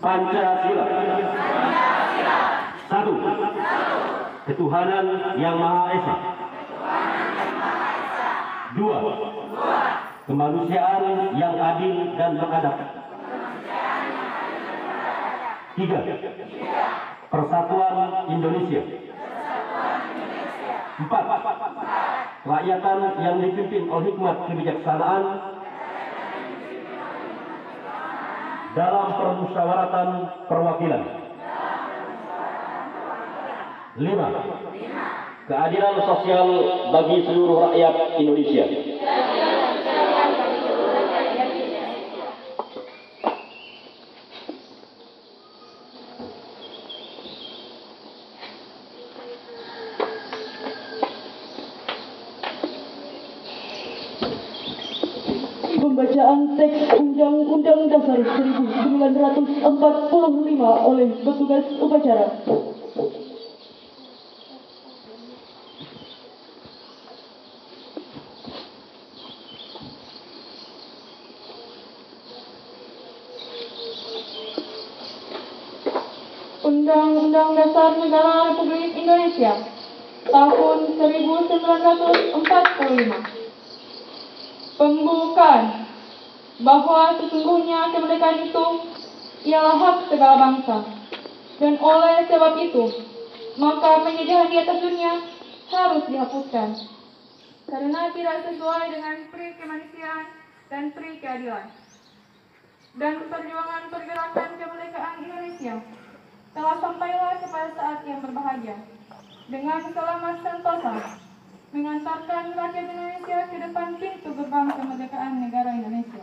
Pancasila. Satu. Ketuhanan Yang Maha Esa. Dua. Kemanusiaan yang adil dan beradab. Tiga. Persatuan Indonesia. Empat. Rakyatan yang dipimpin oleh hikmat kebijaksanaan dalam permusyawaratan perwakilan. Lima. Keadilan sosial bagi seluruh rakyat Indonesia. Pembacaan teks Undang-Undang Dasar 1945 oleh petugas upacara. Undang-Undang Dasar Negara Republik Indonesia tahun 1945. Pembukaan bahwa sesungguhnya kemerdekaan itu ialah hak segala bangsa, dan oleh sebab itu maka penjajahan di atas dunia harus dihapuskan karena tidak sesuai dengan pri kemanusiaan dan pri keadilan. Dan perjuangan pergerakan kemerdekaan Indonesia telah sampailah kepada saat yang berbahagia dengan selamat sentosa mengantarkan rakyat Indonesia ke depan pintu gerbang kemerdekaan negara Indonesia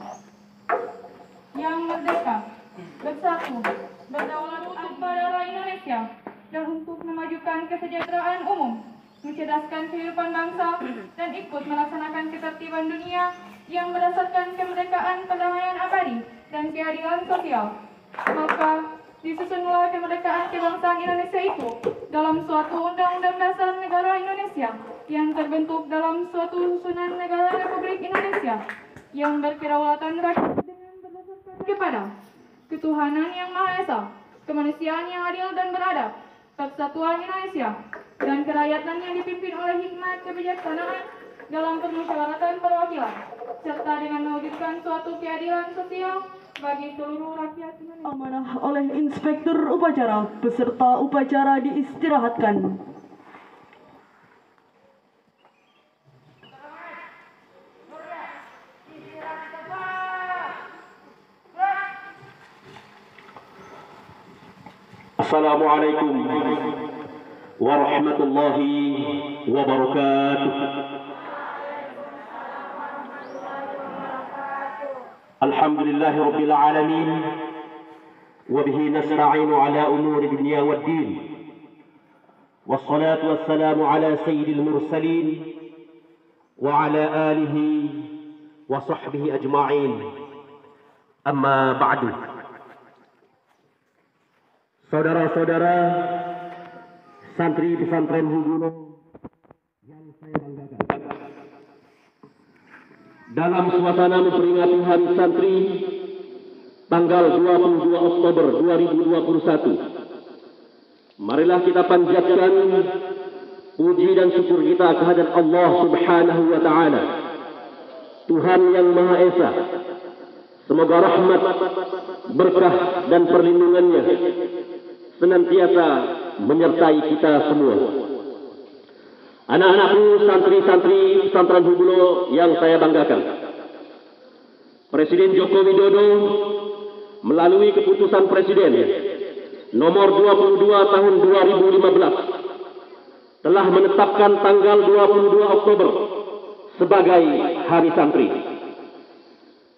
yang merdeka, bersatu, berdaulat pada rakyat Indonesia, dan untuk memajukan kesejahteraan umum, mencerdaskan kehidupan bangsa, dan ikut melaksanakan ketertiban dunia yang berdasarkan kemerdekaan, perdamaian abadi, dan keadilan sosial. Maka disusunlah kemerdekaan kebangsaan Indonesia itu dalam suatu Undang-Undang Dasar Negara Indonesia yang terbentuk dalam suatu susunan negara Republik Indonesia yang berkedaulatan rakyat dengan berdasarkan kepada ketuhanan yang Maha Esa, kemanusiaan yang adil dan beradab, persatuan Indonesia, dan kerakyatan yang dipimpin oleh hikmat kebijaksanaan dalam permusyawaratan perwakilan, serta dengan mewujudkan suatu keadilan sosial bagi seluruh rakyat Indonesia. Amanah oleh Inspektur Upacara, peserta upacara diistirahatkan. Assalamualaikum warahmatullahi wabarakatuh. Alhamdulillahi rabbil alamin, wa bihi nasta'inu ala umuri dunya waddin, wassalatu wassalamu ala sayyidil mursalin wa ala alihi wa sahbihi ajma'in. Amma ba'du. Saudara-saudara santri pesantren Hubungan yang saya banggakan, dalam suasana memperingati Hari Santri tanggal 22 Oktober 2021, marilah kita panjatkan puji dan syukur kita kehadirat Allah Subhanahu wa Ta'ala, Tuhan yang Maha Esa. Semoga rahmat, berkah dan perlindungannya senantiasa menyertai kita semua. Anak-anakku santri-santri pesantren Hubulo yang saya banggakan, Presiden Joko Widodo melalui keputusan Presiden nomor 22 tahun 2015 telah menetapkan tanggal 22 Oktober sebagai Hari Santri.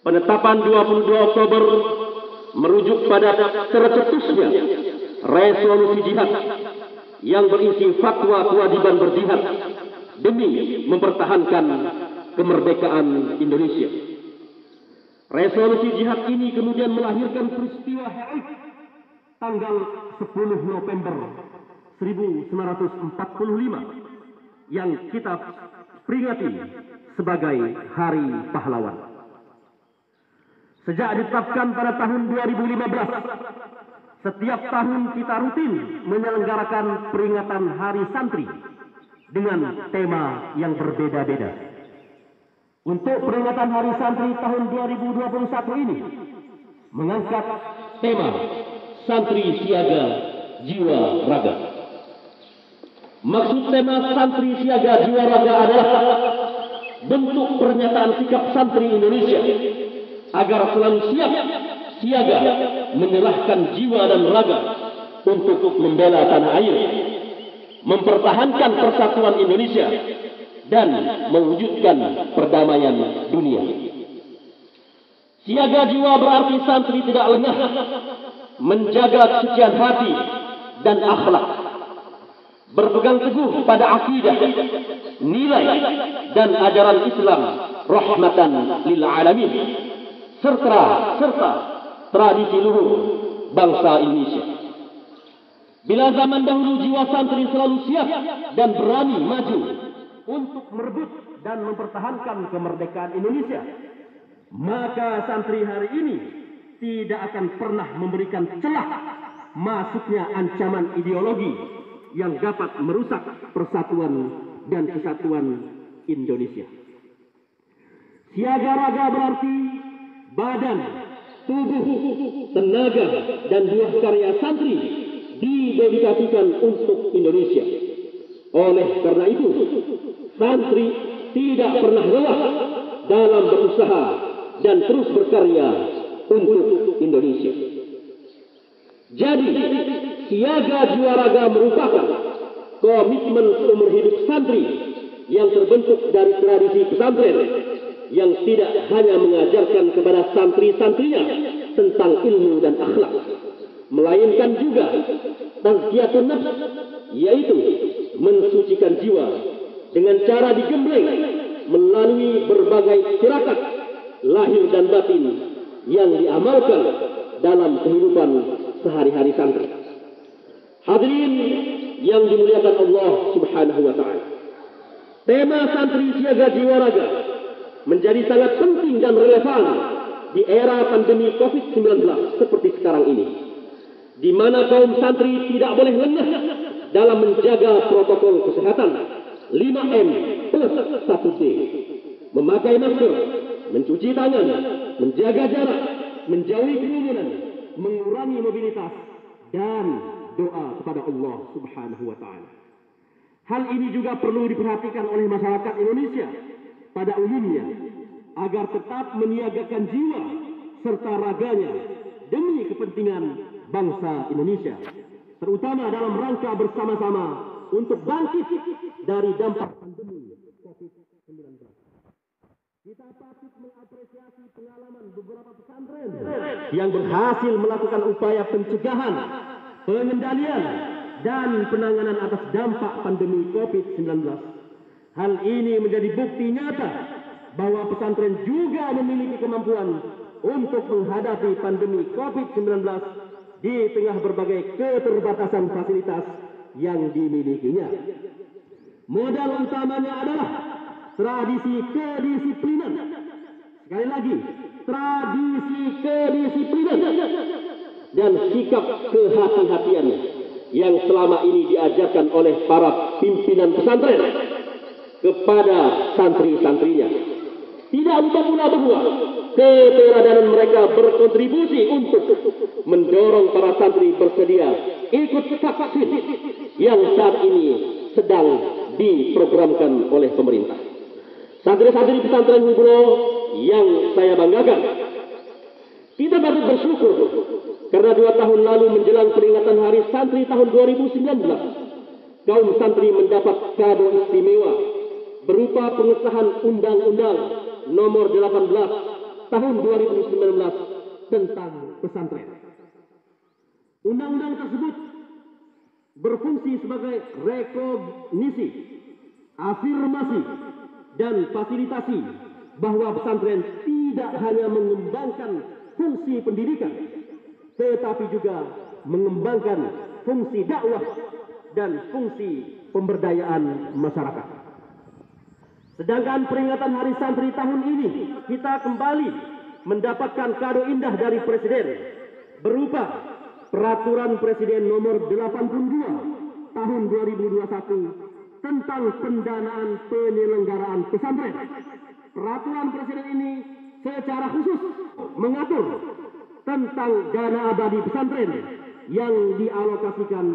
Penetapan 22 Oktober merujuk pada tercetusnya resolusi jihad yang berisi fatwa kewajiban berjihad demi mempertahankan kemerdekaan Indonesia. Resolusi jihad ini kemudian melahirkan peristiwa heroik tanggal 10 November 1945 yang kita peringati sebagai Hari Pahlawan. Sejak ditetapkan pada tahun 2015, setiap tahun kita rutin menyelenggarakan peringatan Hari Santri dengan tema yang berbeda-beda. Untuk peringatan Hari Santri tahun 2021 ini mengangkat tema Santri Siaga Jiwa Raga. Maksud tema Santri Siaga Jiwa Raga adalah bentuk pernyataan sikap santri Indonesia agar selalu siap siaga menyerahkan jiwa dan raga untuk membela tanah air, mempertahankan persatuan Indonesia dan mewujudkan perdamaian dunia. Siaga jiwa berarti santri tidak lengah menjaga kesucian hati dan akhlak, berpegang teguh pada akidah, nilai dan ajaran Islam rahmatan lil alamin, serta tradisi luhur bangsa Indonesia. Bila zaman dahulu jiwa santri selalu siap dan berani maju untuk merebut dan mempertahankan kemerdekaan Indonesia, maka santri hari ini tidak akan pernah memberikan celah masuknya ancaman ideologi yang dapat merusak persatuan dan kesatuan Indonesia. Siaga raga berarti badan, tubuh, tenaga, dan buah karya santri didedikasikan untuk Indonesia. Oleh karena itu, santri tidak pernah lelah dalam berusaha dan terus berkarya untuk Indonesia. Jadi, siaga jiwa raga merupakan komitmen seumur hidup santri yang terbentuk dari tradisi pesantren yang tidak hanya mengajarkan kepada santri-santrinya tentang ilmu dan akhlak, melainkan juga tazkiyatun nafs, yaitu mensucikan jiwa dengan cara digembleng melalui berbagai tirakat lahir dan batin yang diamalkan dalam kehidupan sehari-hari santri. Hadirin yang dimuliakan Allah Subhanahu wa taala. Tema santri siaga jiwa raga menjadi sangat penting dan relevan di era pandemi COVID-19 seperti sekarang ini, di mana kaum santri tidak boleh lengah dalam menjaga protokol kesehatan 5M plus 1D, memakai masker, mencuci tangan, menjaga jarak, menjauhi kerumunan, mengurangi mobilitas, dan doa kepada Allah Subhanahu wa taala. Hal ini juga perlu diperhatikan oleh masyarakat Indonesia pada umumnya agar tetap meniagakan jiwa serta raganya demi kepentingan bangsa Indonesia, terutama dalam rangka bersama-sama untuk bangkit dari dampak pandemi COVID-19. Kita patut mengapresiasi pengalaman beberapa pesantren yang berhasil melakukan upaya pencegahan, pengendalian, dan penanganan atas dampak pandemi COVID-19. Hal ini menjadi bukti nyata bahwa pesantren juga memiliki kemampuan untuk menghadapi pandemi COVID-19 di tengah berbagai keterbatasan fasilitas yang dimilikinya. Modal utamanya adalah tradisi kedisiplinan. Sekali lagi, tradisi kedisiplinan dan sikap kehati-hatian yang selama ini diajarkan oleh para pimpinan pesantren kepada santri-santrinya. Tidak lupa pula bahwa keteladanan mereka berkontribusi untuk mendorong para santri bersedia ikut vaksin yang saat ini sedang diprogramkan oleh pemerintah. Santri-santri pesantren Hublo yang saya banggakan, kita patut bersyukur karena 2 tahun lalu menjelang peringatan Hari Santri tahun 2019, kaum santri mendapat kado istimewa berupa pengesahan Undang-Undang Nomor 18 Tahun 2019 tentang pesantren. Undang-undang tersebut berfungsi sebagai rekognisi, afirmasi, dan fasilitasi bahwa pesantren tidak hanya mengembangkan fungsi pendidikan, tetapi juga mengembangkan fungsi dakwah dan fungsi pemberdayaan masyarakat. Sedangkan peringatan Hari Santri tahun ini, kita kembali mendapatkan kado indah dari Presiden berupa Peraturan Presiden nomor 82 tahun 2021 tentang pendanaan penyelenggaraan pesantren. Peraturan Presiden ini secara khusus mengatur tentang dana abadi pesantren yang dialokasikan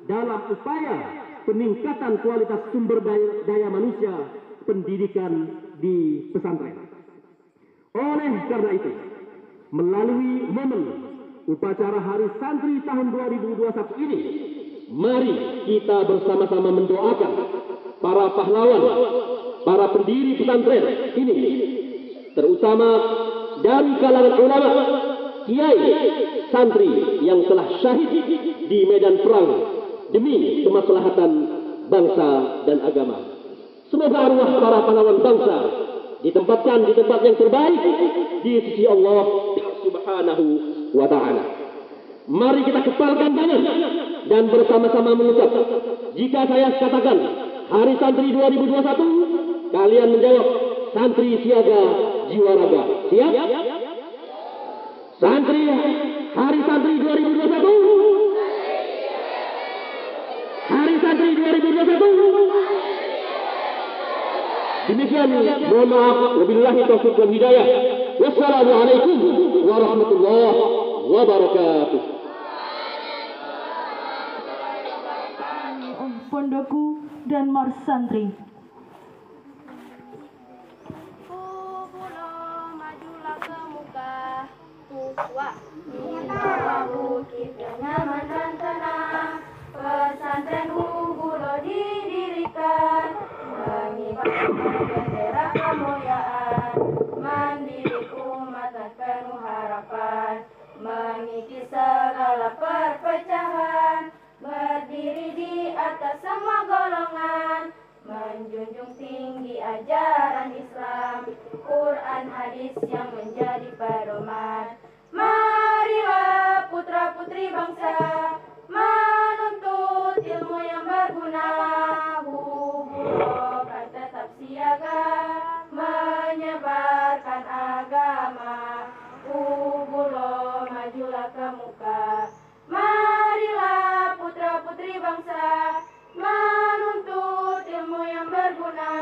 dalam upaya peningkatan kualitas sumber daya manusia pendidikan di pesantren. Oleh karena itu, melalui momen upacara Hari Santri tahun 2021 ini, mari kita bersama-sama mendoakan para pahlawan, para pendiri pesantren ini, terutama dari kalangan ulama, kiai, santri yang telah syahid di medan perang demi kemaslahatan bangsa dan agama. Semoga arwah para pahlawan bangsa ditempatkan di tempat yang terbaik di sisi Allah Subhanahu wa ta'ala. Mari kita kepalkan tangan dan bersama-sama mengucap, jika saya katakan Hari Santri 2021, kalian menjawab santri siaga jiwa raga. Siap? Santri Hari Santri 2021. Hari Santri 2021. Demikian, mohon maaf, wabillahi taufiq wal hidayah. Wassalamualaikum warahmatullahi wabarakatuh. Pondokku dan Mars Santri. Majulah ke muka tua, minta bukit nyaman dan tenang. Pesantren Hubulo didirikan, mengibarkan bendera kemuliaan, mandiri umat dan penuh harapan, mengikis segala perpecahan, berdiri di atas semua golongan, menjunjung tinggi ajaran Islam, Quran hadis yang menjadi pedoman. Marilah putra-putri bangsa menuntut ilmu yang berguna. Hubulo kan tetap siaga menyebarkan agama. Hubulo majulah ke muka. Marilah putra-putri bangsa menuntut ilmu yang berguna.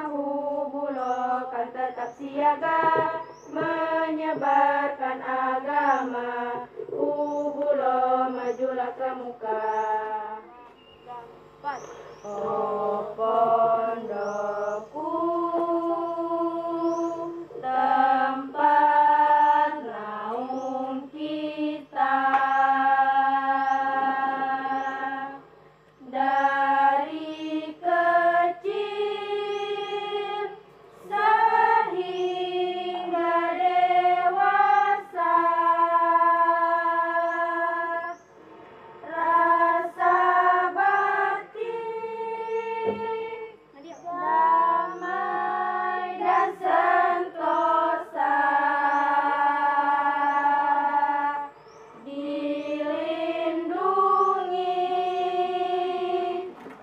Hubulo kan tetap siaga menyebarkan agama. Hubulo majulah ke muka. Oh pondokku, tempat naung kita. Dari kecil sehingga dewasa, rasa bakti damai dan sentosa dilindungi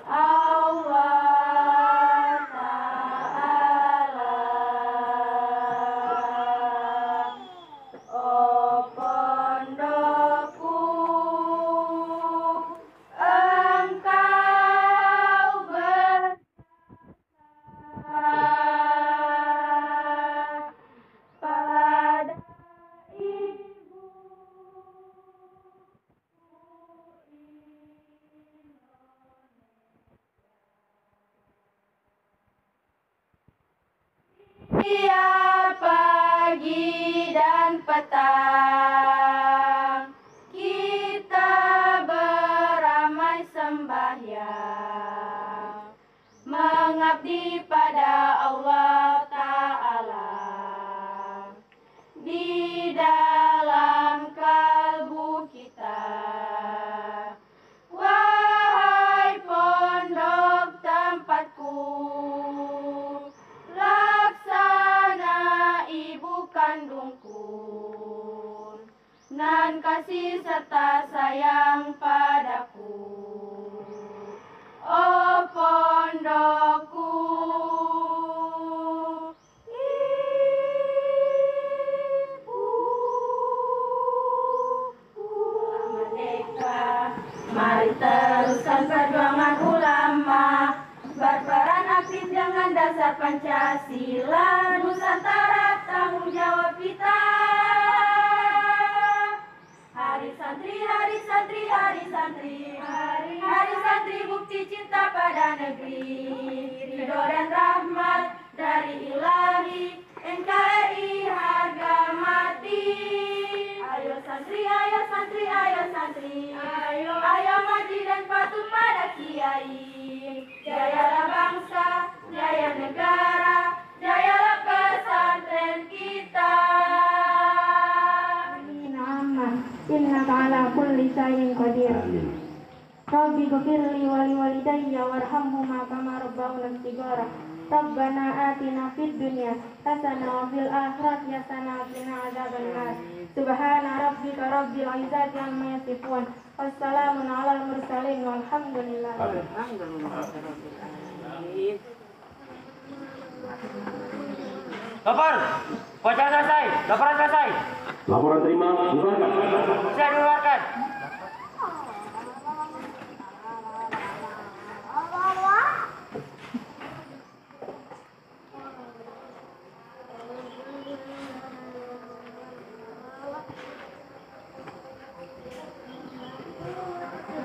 Allah Ta'ala. Oh pondokku, engkau bersalah pada ibu. Tiap pagi dan petang kita beramai sembahyang, mengabdi pada Allah Ta'ala. Di dalam kalbu kita, wahai pondok tempatku, laksana ibu kandungku, nan kasih serta sayang padaku. Oh pondokku, ibu, merdeka. Pancasila Nusantara tanggung jawab kita. Hari santri, hari santri, hari santri, hari santri bukti cinta pada negeri. Ridho dan rahmat dari Ilahi, NKRI harga mati. Ayo santri, ayo santri, ayo santri, ayo maju dan patuh pada kiai. Jayalah bangsa, jaya negara, jayalah pesantren kita. Innaka ala kulli syai'in qadir. Rabbi ghfirli wa liwalidayya warhamhuma kama rabbawna shighara. Rabbana atina fid dunya hasanah wa fil akhirati hasanah wa qina adzabannar. Subhana rabbika rabbil izzati amma yasifun. Wassalamun alal mursalin walhamdulillah. Lapor, bacaan selesai, laporan selesai. Laporan terima, bubarkan. Bisa dikeluarkan.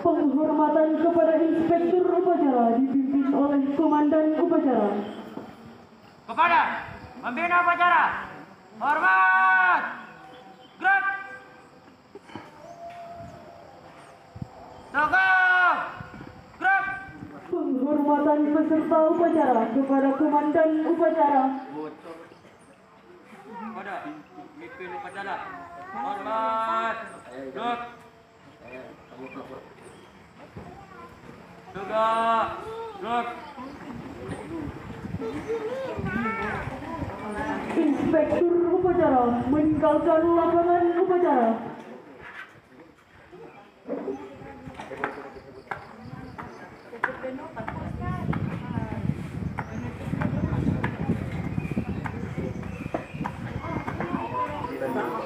Penghormatan kepada Inspektur Upacara dipimpin oleh Komandan Upacara. Kepada pembina upacara, hormat, gerak, tegak, gerak. Penghormatan peserta upacara kepada Komandan Upacara. Kepada pemimpin upacara, hormat, gerak, tegak, gerak. Inspektur Upacara meninggalkan lapangan upacara.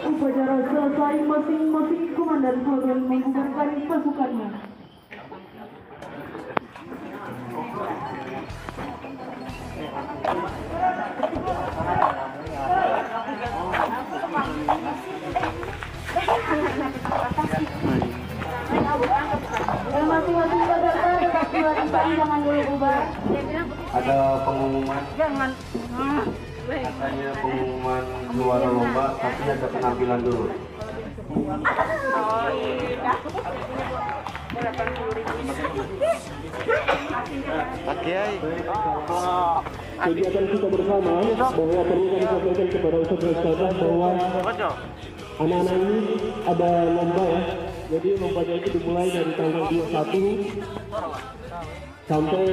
Upacara selesai, masing-masing komandan akan membubarkan pasukannya. Masing-masing peserta tetap diwaspadai, jangan dulu bubar. Ada pengumuman. Jangan. Katanya pengumuman juara lomba, tapi ada penampilan dulu. Kegiatan kita bersama bahwa perlu kami sampaikan kepada ustaz-ustazah bahwa anak-anak ini ada lomba ya. Jadi lombanya itu dimulai dari tanggal 21 sampai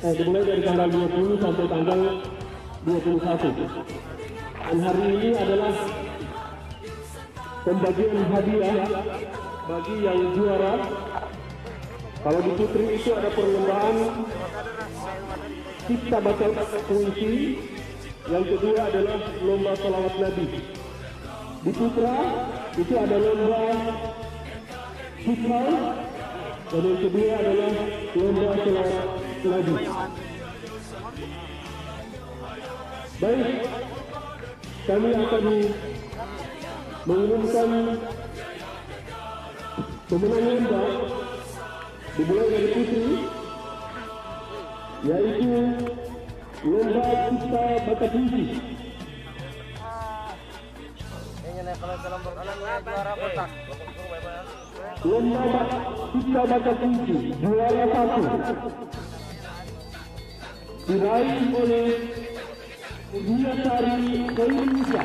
dimulai dari tanggal 20 sampai tanggal 21. Dan hari ini adalah pembagian hadiah bagi yang juara. Kalau di putri itu ada perlombaan cipta baca puisi, yang kedua adalah lomba salawat Nabi. Di putra itu ada lomba futsal, dan yang kedua adalah lomba salawat Nabi. Baik, kami akan mengumumkan pemenang lomba dimulai dari putri, yaitu lomba cipta baca puisi. Lomba cipta baca puisi juara 1 diraih oleh Budiasari Indonesia.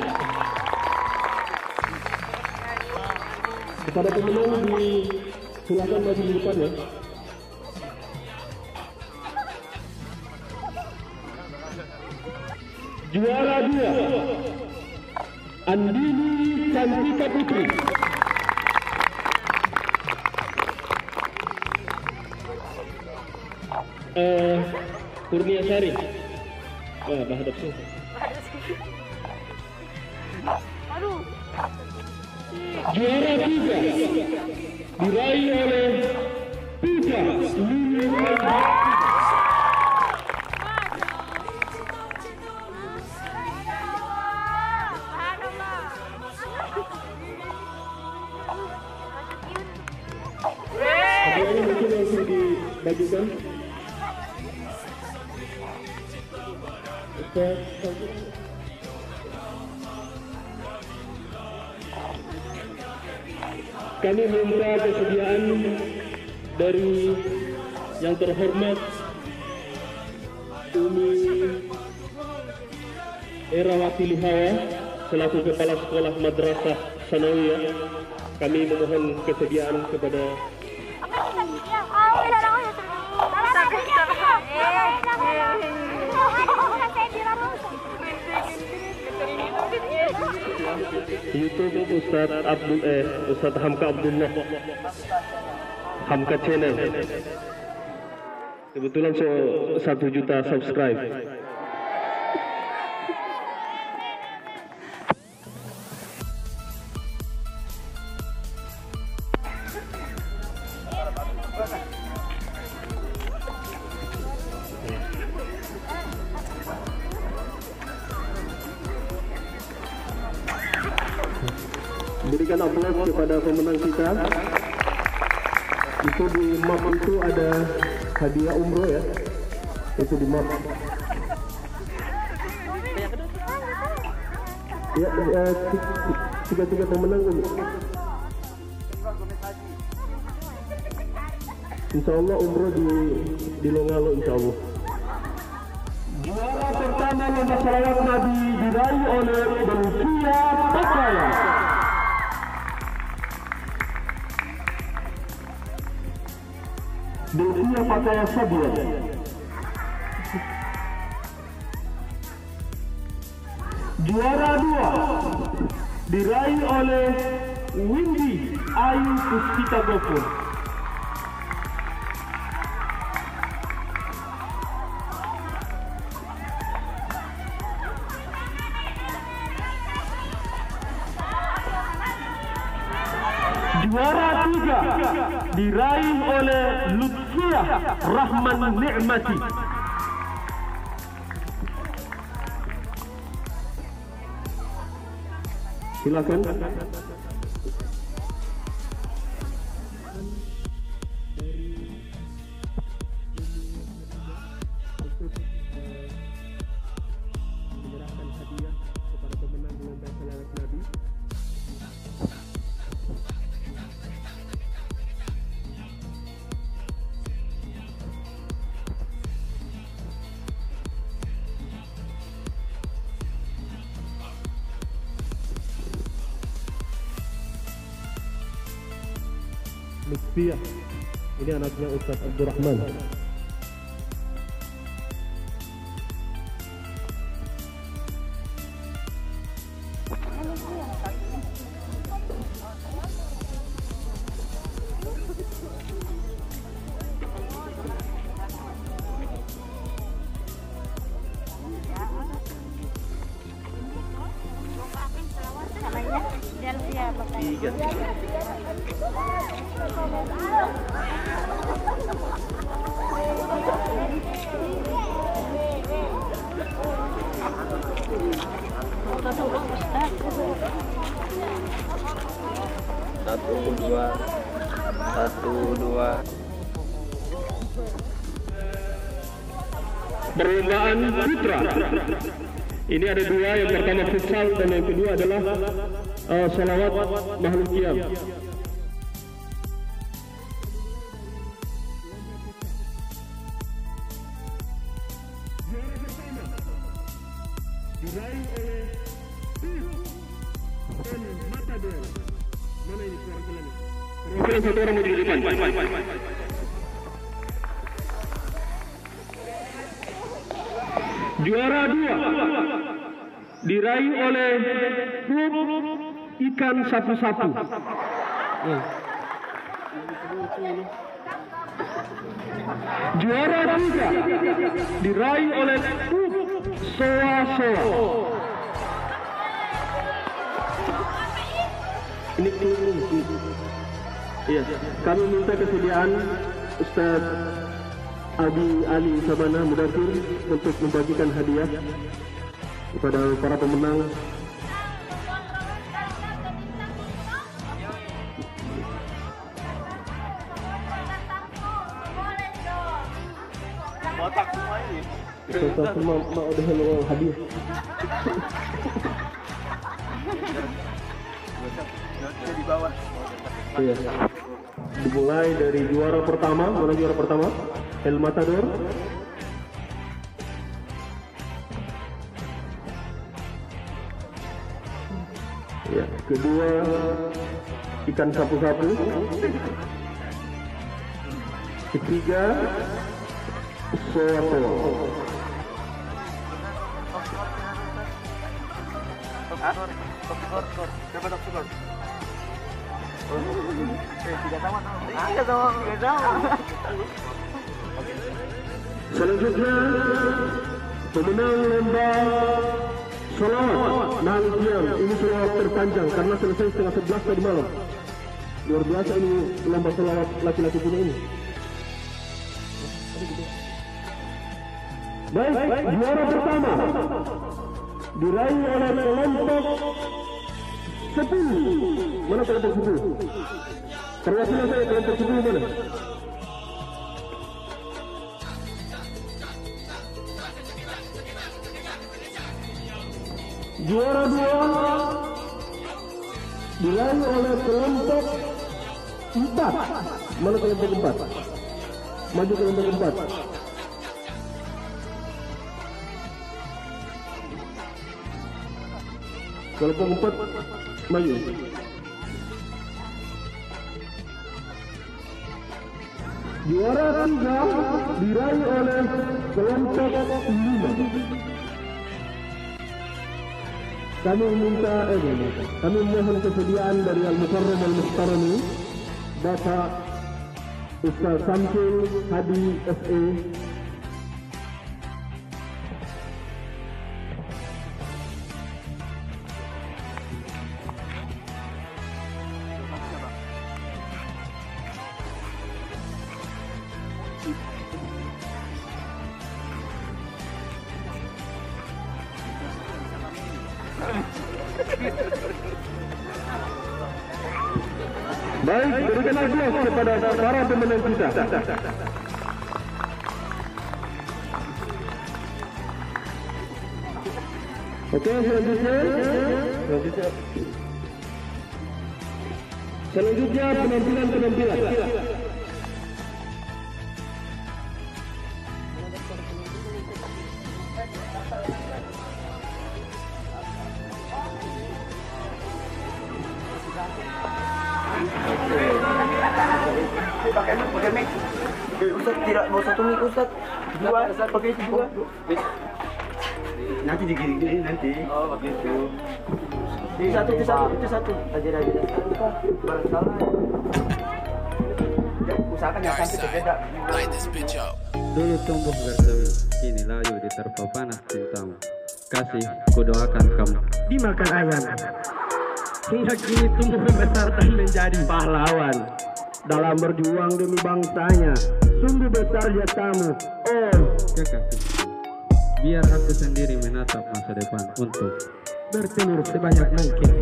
Kepada pemenang silakan maju di depan ya. Juara 2 Andini Cantika Putri. Kurnia Sari. Wah, bahadap sih. Juara 3 diraih oleh Puja Lili. kedudukan. Kami minta kesediaan dari yang terhormat Umi Erawati Lihawa selaku Kepala Sekolah Madrasah Sanawiyah. Kami memohon kesediaan kepada YouTube Ustaz Hamka Abdullah Hamka Channel. Kebetulan 1 juta subscribe. Berikan aplaus kepada pemenang kita. Itu di map itu ada hadiah umroh ya. Itu di map. Ya, tiga pemenang ini. Insya Allah umroh di Longalo insya Allah. Juara pertama lomba salawat Nabi diraih oleh Delvia Pakaya. Delvia Pakaya Sabian. Juara 2 diraih oleh Windy Ayu Puspita Gopur. Juara 3 diraih oleh Lutfiah Rahman Ni'mati. Silakan. Menyerahkan hadiah kepada pemenang lomba salawat Nabi. Lutfiah, ini anaknya Ustaz Abdurrahman. Satu, dua. Perlombaan putra. Ini ada 2, yang pertama futsal dan yang kedua adalah salawat makhluk qiyam. Diraih oleh dan Matador. Mana ini perwakilannya? Perwakilan 1 orang maju di depan. Juara 2 diraih oleh klub ikan sapu-sapu. Juara 3 diraih oleh klub Soa-Soa. Ini klub. Iya, kami minta kesediaan Ustaz Adi Ali Sabana Mudathir untuk membagikan hadiah kepada para pemenang. Ustaz semua mak udah orang hadir. Di bawah. Iya. Dimulai dari juara pertama, mana juara pertama? El Matador. Ya, kedua ikan sapu-sapu. Ketiga soto. Selanjutnya pemenang lomba Sholawat Nangkian. Ini sholawat terpanjang karena selesai setengah 11 tadi malam. Luar biasa ini lomba sholawat laki-laki punya ini. Baik, juara pertama diraih oleh kelompok 10. Mana kelompok 10? Perwakilan saya kelompok 10 mana? Juara 2 diraih oleh kelompok 4. Mana kelompok 4? Maju kelompok 4. Kelompok 4 maju. Juara 3 diraih oleh kelompok 5. Kami mohon kesediaan dari Al-Mukarram Al-Muhtarami Bapak Ustaz Samsul Hadi SE. Baik, berikan aplaus kepada para pemenang kita. Oke, selanjutnya penampilan. Pakai mic. Ustaz tidak mau satu mic Ustaz. Dua, pakai itu dua. Nanti digini nanti. Oh, begitu. Itu satu. Aja barang salah. Usahakan jangan sampai berbeda. Dulu tumbuh bersemi, kini layu diterpa panas cintamu. Kasih, kudoakan kamu Dimakan ayam. Hingga kini tumbuh besar dan menjadi pahlawan dalam berjuang demi bangsanya. Sungguh besar jasamu. Oh, kekasihku. Biar aku sendiri menatap masa depan untuk bertelur sebanyak mungkin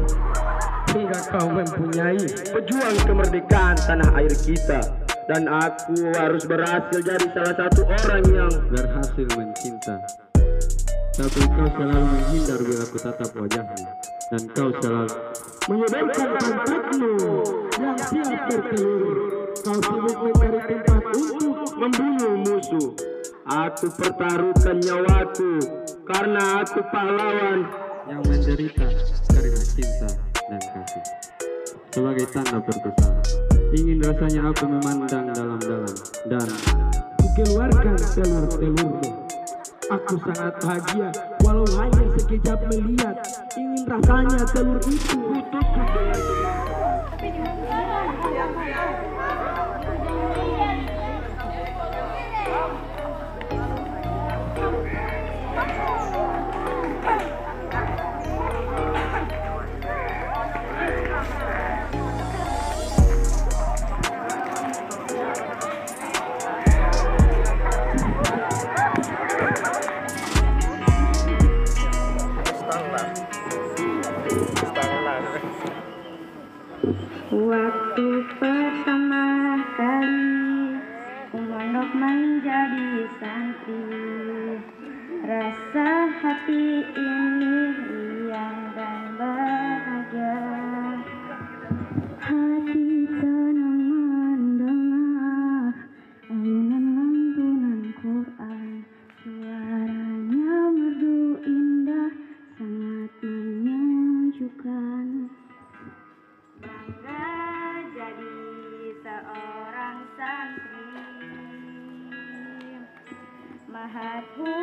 hingga kau mempunyai pejuang kemerdekaan tanah air kita. Dan aku harus berhasil jadi salah satu orang yang berhasil mencinta. Tapi kau selalu menghindar bila ku tatap wajahmu. Dan kau selalu menyebarkan pantatmu yang siap bertelur. Kau sibuk mencari tempat untuk membunuh musuh. Aku pertaruhkan nyawaku karena aku pahlawan yang menderita karena cinta dan kasih. Sebagai tanda perpisahan, ingin rasanya aku memandang dalam-dalam dan keluarkan telur-telurmu. Aku sangat bahagia walau hanya sekejap melihat. Ingin rasanya telur itu tutup dengan Waktu pertama kali ku mondok menjadi santri, Rasa hati ini riang dan bahagia. Hati tenang mendengar ayunan lantunan Quran. Suaranya merdu indah, sangat menyejukkan. Bangga jadi seorang santri, mahatmu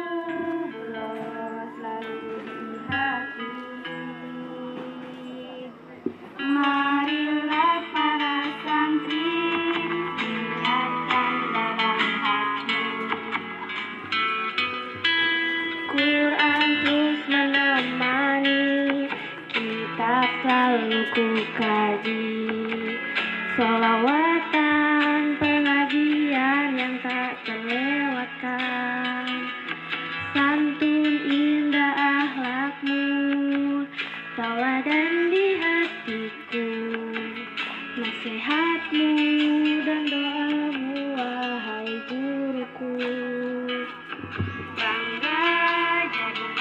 bulos lalu di hati. Marilah para santri niatkan dalam hati. Quran terus menemani, kitab selalu ku kaji. Sholawatan pengajian yang tak terlewatkan. Santun indah akhlakmu, tauladan di hatiku. Nasihatmu dan doamu wahai guruku. Bangga jadi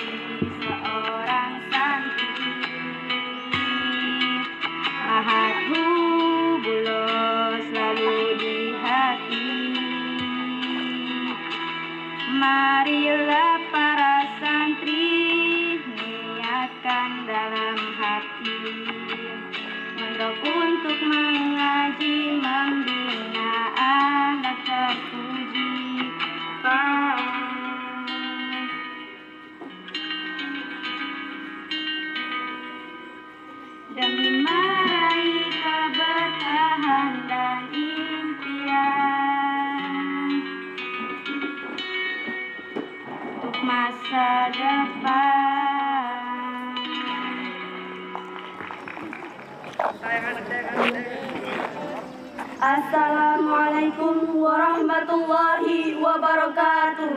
seorang santri, mahatmu bulos lalu di hati. Marilah para santri niatkan dalam hati, mondok untuk mengaji, membina anak terpuji. Demi meraih keberkahan dan impian untuk masa depan. Assalamualaikum warahmatullahi wabarakatuh.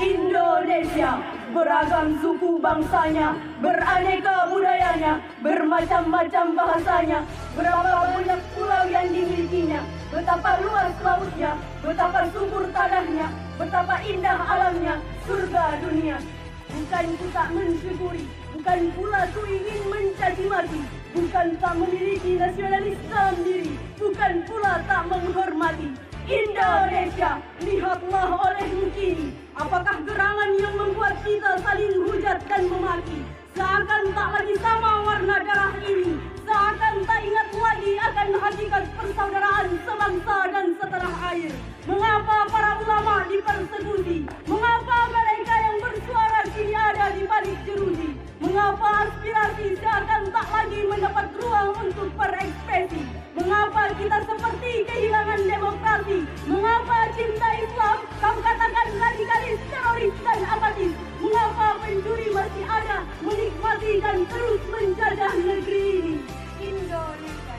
Indonesia beragam suku bangsanya, beraneka budayanya, bermacam-macam bahasanya, berapa banyak pulau yang dimilikinya, betapa luas lautnya, betapa subur tanahnya, betapa indah alamnya, surga dunia. Bukan ku tak mensyukuri, bukan pula ku ingin mencaci maki, bukan tak memiliki nasionalis dalam diri, bukan pula tak menghormati. Indonesia, lihatlah olehmu kini, apakah gerangan yang membuat kita saling hujat dan memaki? Seakan tak lagi sama warna darah ini, seakan tak ingat lagi akan hakikat persaudaraan sebangsa dan setanah air. Mengapa para ulama dipersekusi? Mengapa mereka yang bersuara kini ada di balik jeruji? Mengapa aspirasi seakan tak lagi mendapat ruang untuk berekspresi? Mengapa kita seperti kehilangan demokrasi? Mengapa cinta Islam kau katakan radikalis, teroris dan apatis? Mengapa pencuri masih ada menikmati dan terus menjajah negeri ini? Indonesia.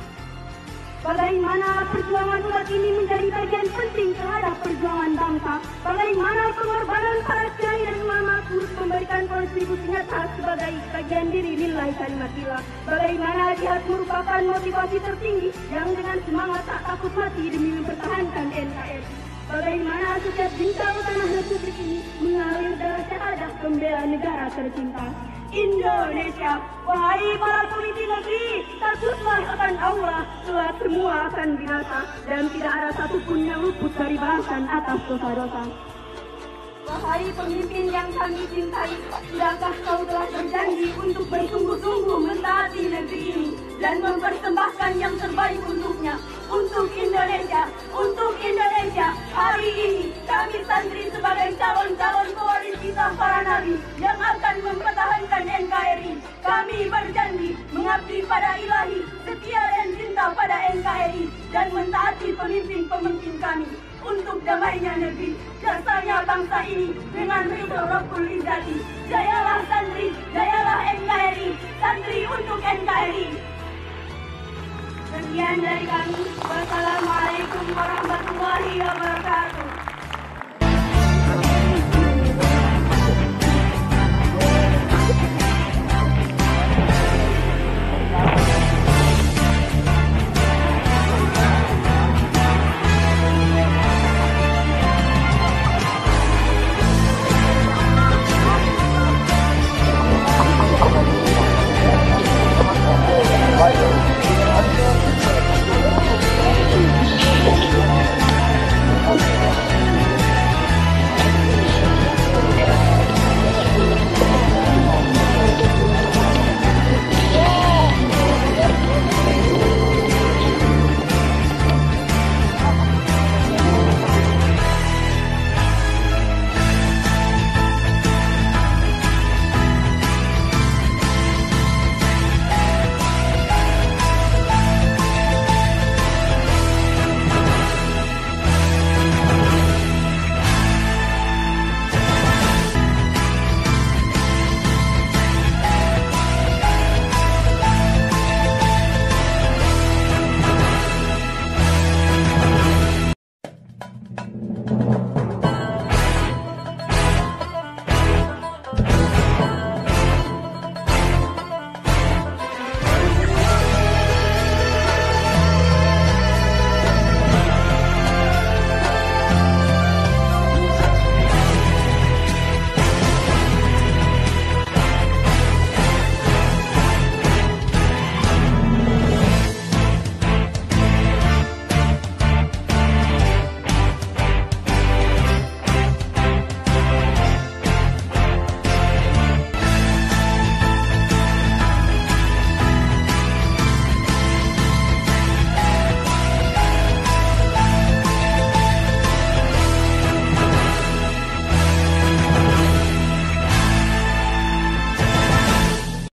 Bagaimana perjuangan umat ini menjadi bagian penting terhadap perjuangan bangsa? Bagaimana pengorbanan para kiai dan ulama turut memberikan kontribusi nyata sebagai bagian diri lillahi kalimatillah? Bagaimana jihad merupakan motivasi tertinggi yang dengan semangat tak takut mati demi mempertahankan NKRI? Bagaimana setiap bintang tanah Republik ini mengalir darah syahadat pembela negara tercinta? Indonesia, wahai para pemimpin negeri, takutlah akan Allah, kelak semua akan binasa dan tidak ada satupun yang luput dari balasan atas dosa-dosa. Wahai pemimpin yang kami cintai, sudahkah kau telah berjanji untuk bersungguh-sungguh mentaati negeri ini dan mempersembahkan yang terbaik untuknya, untuk Indonesia, untuk Indonesia. Hari ini kami santri sebagai calon-calon pewaris kita para nabi yang akan mempertahankan NKRI. Kami berjanji mengabdi pada ilahi, setia dan cinta pada NKRI dan mentaati pemimpin-pemimpin kami untuk damainya negeri, jasanya bangsa ini dengan ridho Rabbul Izzati. Jayalah santri, jayalah NKRI, santri untuk NKRI. Sekian dari kami. Wassalamualaikum warahmatullahi wabarakatuh.